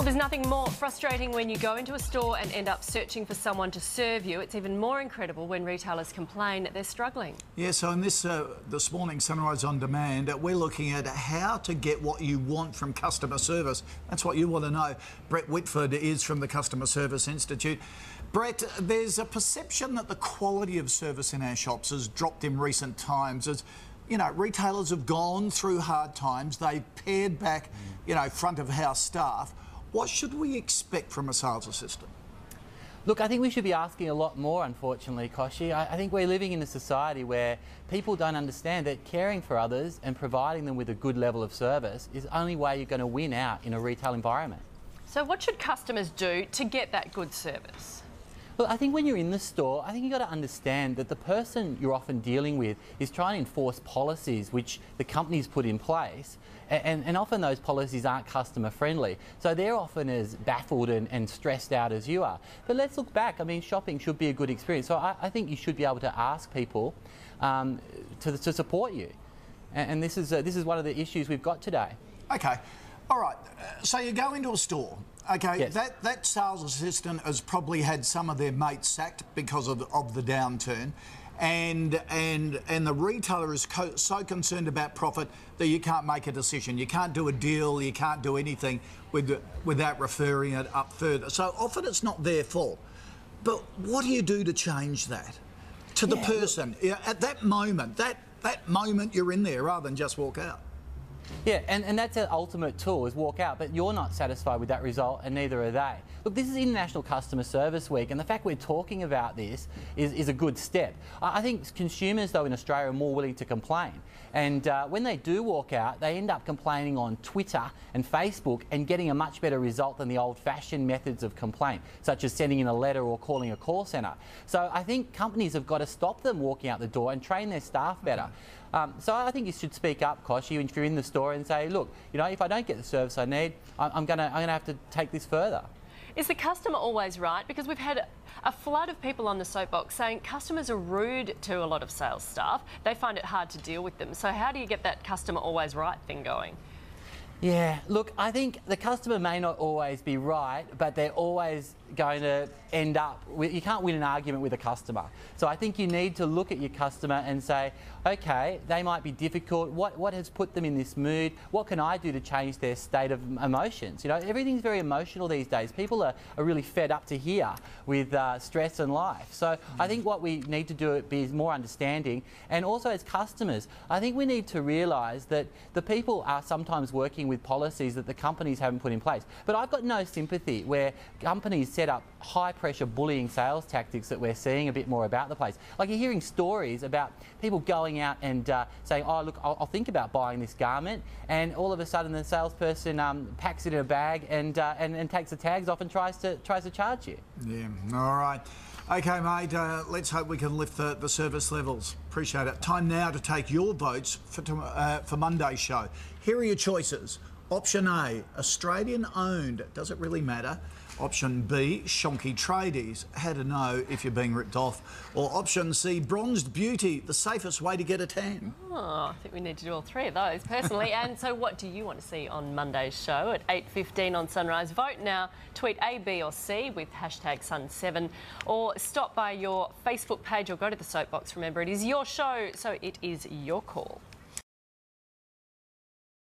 There's nothing more frustrating when you go into a store and end up searching for someone to serve you. It's even more incredible when retailers complain that they're struggling. Yeah, so in this morning, Sunrise On Demand, we're looking at how to get what you want from customer service. That's what you want to know. Brett Whitford is from the Customer Service Institute. Brett, there's a perception that the quality of service in our shops has dropped in recent times as, you know, retailers have gone through hard times. They've pared back, front of house staff. What should we expect from a sales assistant? Look, I think we should be asking a lot more, unfortunately, Koshi. I think we're living in a society where people don't understand that caring for others and providing them with a good level of service is the only way you're going to win out in a retail environment. So what should customers do to get that good service? Well, I think when you're in the store, I think you've got to understand that the person you're often dealing with is trying to enforce policies which the company's put in place, and often those policies aren't customer friendly. So they're often as baffled and stressed out as you are. But let's look back. I mean, shopping should be a good experience. So I think you should be able to ask people to support you. And this is one of the issues we've got today. Okay. All right. So you go into a store. Okay, yes. that sales assistant has probably had some of their mates sacked because of the downturn, and the retailer is so concerned about profit that you can't make a decision. You can't do a deal. You can't do anything without referring it up further. So often it's not their fault. But what do you do to change that to the person at that moment? That moment you're in there, rather than just walk out. Yeah, and that's the ultimate tool, is walk out, but you're not satisfied with that result, and neither are they. Look, this is International Customer Service Week, and the fact we're talking about this is a good step. I think consumers, though, in Australia are more willing to complain. And when they do walk out, they end up complaining on Twitter and Facebook and getting a much better result than the old-fashioned methods of complaint, such as sending in a letter or calling a call centre. So I think companies have got to stop them walking out the door and train their staff better. So I think you should speak up, Koshi, if you're in the store and say, look, if I don't get the service I need, I'm gonna have to take this further. Is the customer always right? Because we've had a flood of people on the soapbox saying customers are rude to a lot of sales staff. They find it hard to deal with them. So how do you get that customer always right thing going? Yeah, look, I think the customer may not always be right, but they're always going to end up with, you can't win an argument with a customer. So I think you need to look at your customer and say, okay, they might be difficult. What has put them in this mood? What can I do to change their state of emotions? Everything's very emotional these days. People are really fed up to here with stress and life. So I think what we need to do is more understanding. And also as customers, I think we need to realise that the people are sometimes working with policies that the companies haven't put in place. But I've got no sympathy where companies set up high-pressure bullying sales tactics that we're seeing a bit more about the place. Like, you're hearing stories about people going out and saying, oh, look, I'll think about buying this garment, and all of a sudden the salesperson packs it in a bag and takes the tags off and tries to charge you. Yeah, all right. Okay, mate, let's hope we can lift the service levels. Appreciate it. Time now to take your votes for Monday's show. Here are your choices. Option A, Australian-owned. Does it really matter? Option B, shonky tradies. How to know if you're being ripped off. Or option C, bronzed beauty, the safest way to get a tan. Oh, I think we need to do all three of those personally. And so what do you want to see on Monday's show at 8:15 on Sunrise? Vote now. Tweet A, B or C with #Sun7, or stop by your Facebook page or go to the Soapbox. Remember, it is your show, so it is your call.